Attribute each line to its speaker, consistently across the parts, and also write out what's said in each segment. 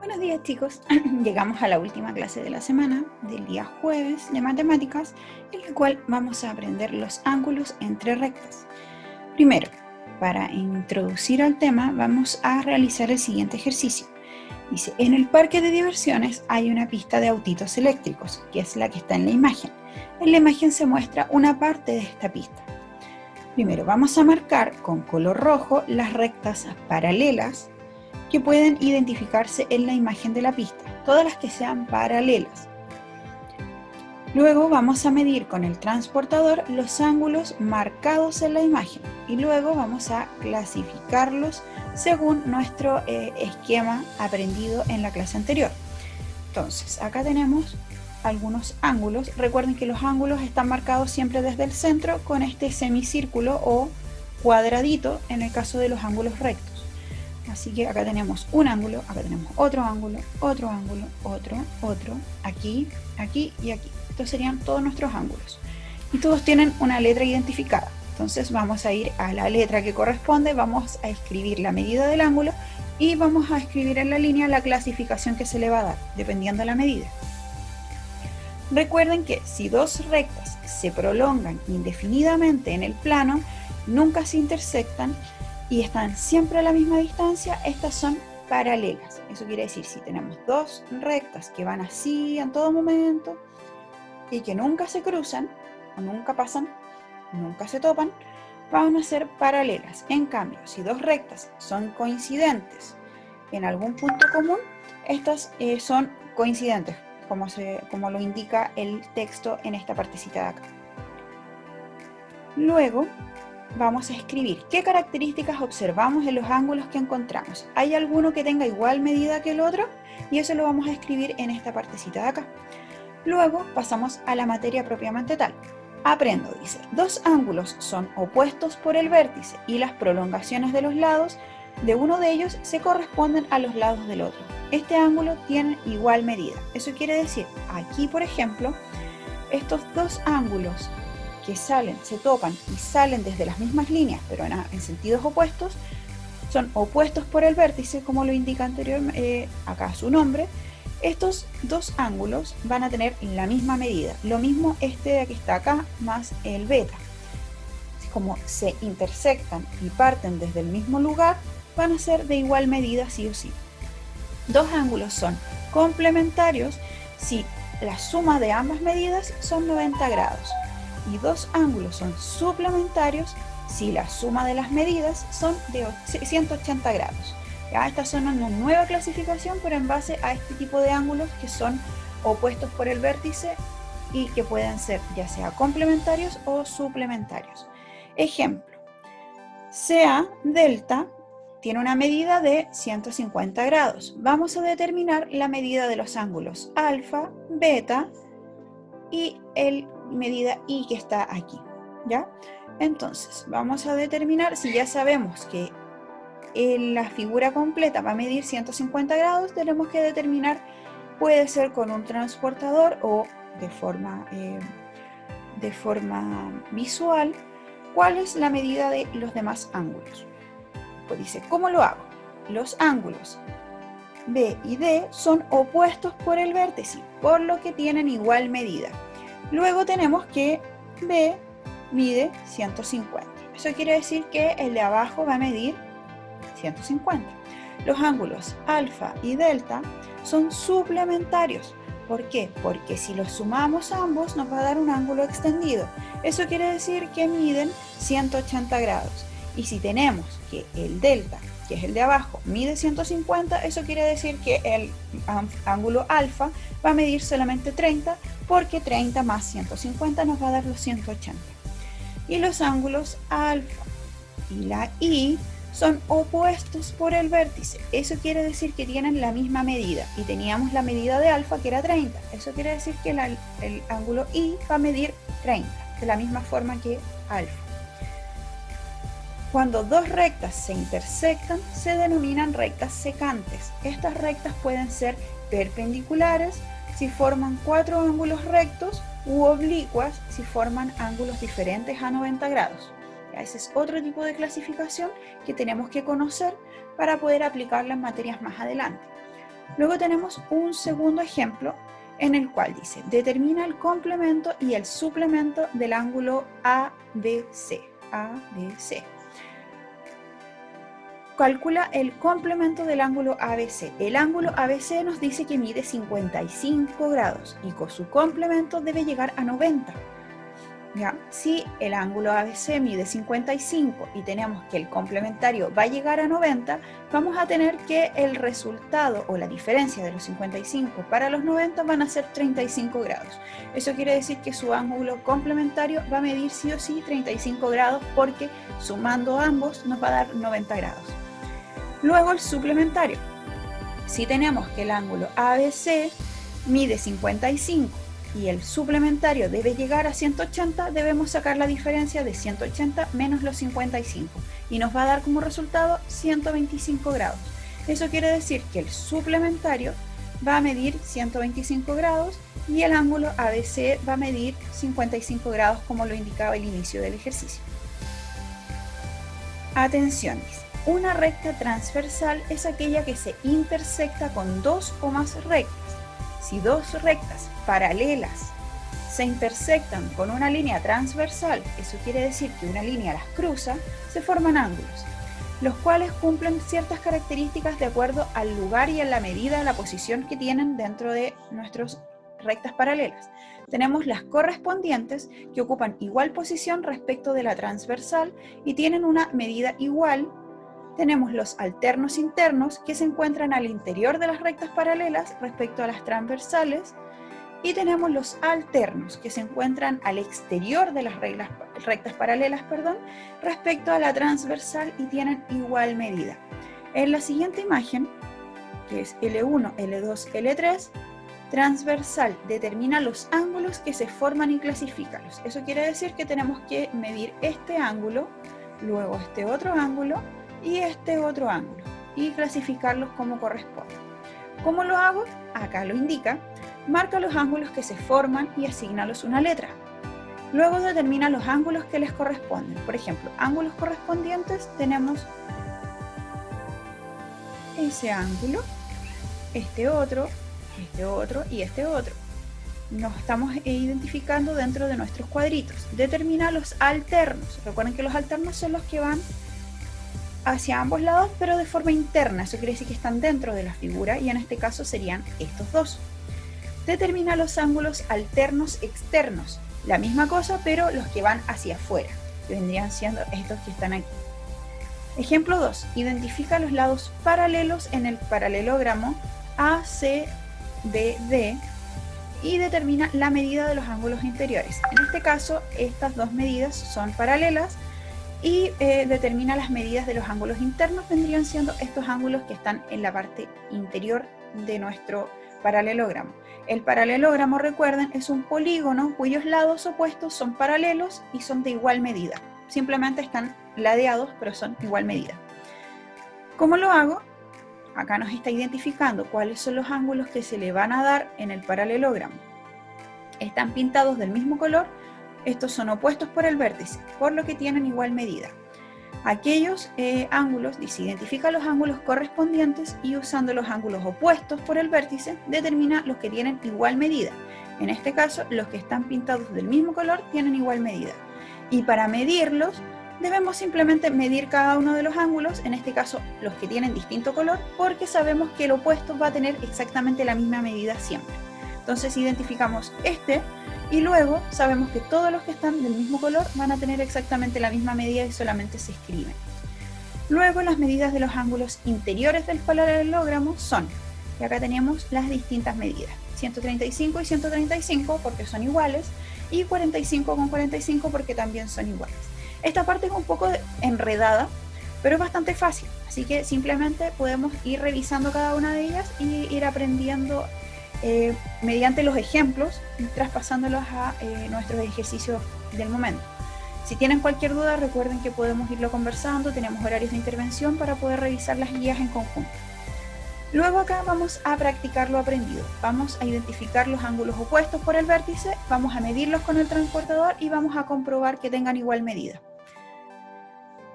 Speaker 1: Buenos días, chicos. Llegamos a la última clase de la semana, del día jueves de matemáticas, en la cual vamos a aprender los ángulos entre rectas. Primero, para introducir al tema, vamos a realizar el siguiente ejercicio. Dice, en el parque de diversiones hay una pista de autitos eléctricos, que es la que está en la imagen. En la imagen se muestra una parte de esta pista. Primero, vamos a marcar con color rojo las rectas paralelas que pueden identificarse en la imagen de la pista, todas las que sean paralelas. Luego vamos a medir con el transportador los ángulos marcados en la imagen y luego vamos a clasificarlos según nuestro esquema aprendido en la clase anterior. Entonces, acá tenemos algunos ángulos. Recuerden que los ángulos están marcados siempre desde el centro con este semicírculo o cuadradito en el caso de los ángulos rectos. Así que acá tenemos un ángulo, acá tenemos otro ángulo, otro ángulo, otro, aquí, aquí y aquí. Estos serían todos nuestros ángulos. Y todos tienen una letra identificada. Entonces vamos a ir a la letra que corresponde, vamos a escribir la medida del ángulo y vamos a escribir en la línea la clasificación que se le va a dar, dependiendo de la medida. Recuerden que si dos rectas se prolongan indefinidamente en el plano, nunca se intersectan, y están siempre a la misma distancia, estas son paralelas. Eso quiere decir, si tenemos dos rectas que van así en todo momento y que nunca se cruzan, o nunca pasan, nunca se topan, van a ser paralelas. En cambio, si dos rectas son coincidentes en algún punto común, estas son coincidentes, como lo indica el texto en esta partecita de acá. Luego, vamos a escribir qué características observamos en los ángulos que encontramos. ¿Hay alguno que tenga igual medida que el otro? Y eso lo vamos a escribir en esta partecita de acá. Luego pasamos a la materia propiamente tal. Aprendo, dice, dos ángulos son opuestos por el vértice y las prolongaciones de los lados de uno de ellos se corresponden a los lados del otro. Este ángulo tiene igual medida. Eso quiere decir, aquí por ejemplo, estos dos ángulos que salen, se topan y salen desde las mismas líneas, pero en sentidos opuestos, son opuestos por el vértice, como lo indica anteriormente, acá su nombre. Estos dos ángulos van a tener la misma medida, lo mismo este de que está acá más el beta. Como se intersectan y parten desde el mismo lugar, van a ser de igual medida sí o sí. Dos ángulos son complementarios si la suma de ambas medidas son 90 grados. Y dos ángulos son suplementarios si la suma de las medidas son de 180 grados. ¿Ya? Estas son una nueva clasificación, pero en base a este tipo de ángulos que son opuestos por el vértice y que pueden ser ya sea complementarios o suplementarios. Ejemplo, CA delta tiene una medida de 150 grados. Vamos a determinar la medida de los ángulos alfa, beta y el medida I que está aquí, ¿ya? Entonces, vamos a determinar, si ya sabemos que la figura completa va a medir 150 grados, tenemos que determinar, puede ser con un transportador o de forma visual, cuál es la medida de los demás ángulos. Pues dice, ¿cómo lo hago? Los ángulos B y D son opuestos por el vértice, por lo que tienen igual medida. Luego tenemos que B mide 150. Eso quiere decir que el de abajo va a medir 150. Los ángulos alfa y delta son suplementarios. ¿Por qué? Porque si los sumamos ambos nos va a dar un ángulo extendido. Eso quiere decir que miden 180 grados. Y si tenemos que el delta, que es el de abajo, mide 150, eso quiere decir que el ángulo alfa va a medir solamente 30, porque 30 más 150 nos va a dar los 180. Y los ángulos alfa y la I son opuestos por el vértice. Eso quiere decir que tienen la misma medida. Y teníamos la medida de alfa que era 30. Eso quiere decir que el ángulo I va a medir 30, de la misma forma que alfa. Cuando dos rectas se intersectan, se denominan rectas secantes. Estas rectas pueden ser perpendiculares si forman cuatro ángulos rectos u oblicuas si forman ángulos diferentes a 90 grados. Ese es otro tipo de clasificación que tenemos que conocer para poder aplicarla en materias más adelante. Luego tenemos un segundo ejemplo en el cual dice, determina el complemento y el suplemento del ángulo ABC. ABC. Calcula el complemento del ángulo ABC. El ángulo ABC nos dice que mide 55 grados y con su complemento debe llegar a 90. ¿Ya? Si el ángulo ABC mide 55 y tenemos que el complementario va a llegar a 90, vamos a tener que el resultado o la diferencia de los 55 para los 90 van a ser 35 grados. Eso quiere decir que su ángulo complementario va a medir sí o sí 35 grados porque sumando ambos nos va a dar 90 grados. Luego el suplementario. Si tenemos que el ángulo ABC mide 55 y el suplementario debe llegar a 180, debemos sacar la diferencia de 180 menos los 55 y nos va a dar como resultado 125 grados. Eso quiere decir que el suplementario va a medir 125 grados y el ángulo ABC va a medir 55 grados como lo indicaba el inicio del ejercicio. Atención, una recta transversal es aquella que se intersecta con dos o más rectas. Si dos rectas paralelas se intersectan con una línea transversal, eso quiere decir que una línea las cruza, se forman ángulos, los cuales cumplen ciertas características de acuerdo al lugar y a la medida de la posición que tienen dentro de nuestras rectas paralelas. Tenemos las correspondientes que ocupan igual posición respecto de la transversal y tienen una medida igual. Tenemos los alternos internos que se encuentran al interior de las rectas paralelas respecto a las transversales y tenemos los alternos que se encuentran al exterior de las rectas paralelas respecto a la transversal y tienen igual medida. En la siguiente imagen, que es L1, L2, L3, transversal determina los ángulos que se forman y clasifícalos. Eso quiere decir que tenemos que medir este ángulo, luego este otro ángulo y este otro ángulo y clasificarlos como corresponde. ¿Cómo lo hago? Acá lo indica. Marca los ángulos que se forman y asignalos una letra. Luego determina los ángulos que les corresponden. Por ejemplo, ángulos correspondientes tenemos ese ángulo, este otro y este otro. Nos estamos identificando dentro de nuestros cuadritos. Determina los alternos. Recuerden que los alternos son los que van hacia ambos lados, pero de forma interna. Eso quiere decir que están dentro de la figura y en este caso serían estos dos. Determina los ángulos alternos externos. La misma cosa, pero los que van hacia afuera, que vendrían siendo estos que están aquí. Ejemplo 2. Identifica los lados paralelos en el paralelogramo ACBD y determina la medida de los ángulos interiores. En este caso, estas dos medidas son paralelas y determina las medidas de los ángulos internos, vendrían siendo estos ángulos que están en la parte interior de nuestro paralelogramo. El paralelogramo, recuerden, es un polígono cuyos lados opuestos son paralelos y son de igual medida. Simplemente están ladeados, pero son igual medida. ¿Cómo lo hago? Acá nos está identificando cuáles son los ángulos que se le van a dar en el paralelogramo. Están pintados del mismo color. Estos son opuestos por el vértice, por lo que tienen igual medida. Aquellos ángulos, se identifica los ángulos correspondientes y usando los ángulos opuestos por el vértice, determina los que tienen igual medida. En este caso, los que están pintados del mismo color tienen igual medida. Y para medirlos, debemos simplemente medir cada uno de los ángulos, en este caso los que tienen distinto color, porque sabemos que el opuesto va a tener exactamente la misma medida siempre. Entonces identificamos este y luego sabemos que todos los que están del mismo color van a tener exactamente la misma medida y solamente se escriben. Luego las medidas de los ángulos interiores del paralelogramo son, y acá tenemos las distintas medidas, 135 y 135 porque son iguales y 45 con 45 porque también son iguales. Esta parte es un poco enredada, pero es bastante fácil, así que simplemente podemos ir revisando cada una de ellas y ir aprendiendo mediante los ejemplos y traspasándolos a nuestros ejercicios del momento. Si tienen cualquier duda, recuerden que podemos irlo conversando, tenemos horarios de intervención para poder revisar las guías en conjunto. Luego acá vamos a practicar lo aprendido. Vamos a identificar los ángulos opuestos por el vértice, vamos a medirlos con el transportador y vamos a comprobar que tengan igual medida.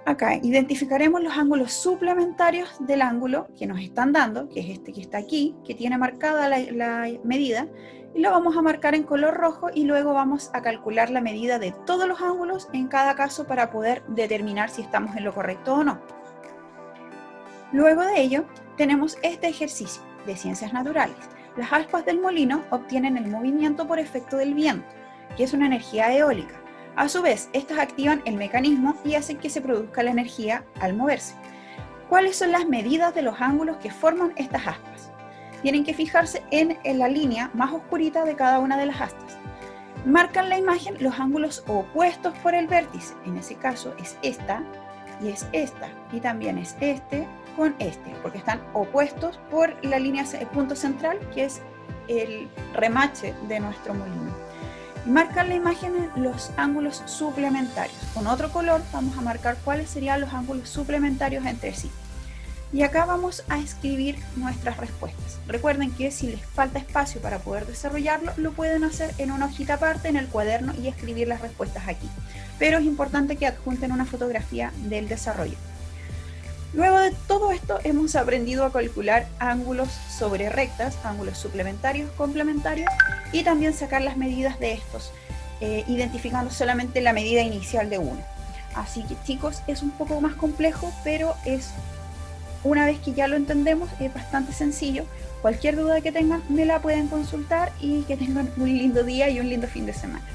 Speaker 1: Acá identificaremos los ángulos suplementarios del ángulo que nos están dando, que es este que está aquí, que tiene marcada la medida, y lo vamos a marcar en color rojo y luego vamos a calcular la medida de todos los ángulos en cada caso para poder determinar si estamos en lo correcto o no. Luego de ello, tenemos este ejercicio de ciencias naturales. Las aspas del molino obtienen el movimiento por efecto del viento, que es una energía eólica. A su vez, estas activan el mecanismo y hacen que se produzca la energía al moverse. ¿Cuáles son las medidas de los ángulos que forman estas aspas? Tienen que fijarse en la línea más oscurita de cada una de las astas. Marcan la imagen los ángulos opuestos por el vértice. En ese caso es esta y es esta. Y también es este con este, porque están opuestos por la línea, el punto central, que es el remache de nuestro molino. Marcan la imagen los ángulos suplementarios. Con otro color vamos a marcar cuáles serían los ángulos suplementarios entre sí. Y acá vamos a escribir nuestras respuestas. Recuerden que si les falta espacio para poder desarrollarlo, lo pueden hacer en una hojita aparte en el cuaderno y escribir las respuestas aquí. Pero es importante que adjunten una fotografía del desarrollo. Luego de todo esto hemos aprendido a calcular ángulos sobre rectas, ángulos suplementarios, complementarios y también sacar las medidas de estos, identificando solamente la medida inicial de uno. Así que chicos, es un poco más complejo, pero una vez que ya lo entendemos es bastante sencillo. Cualquier duda que tengan me la pueden consultar y que tengan un lindo día y un lindo fin de semana.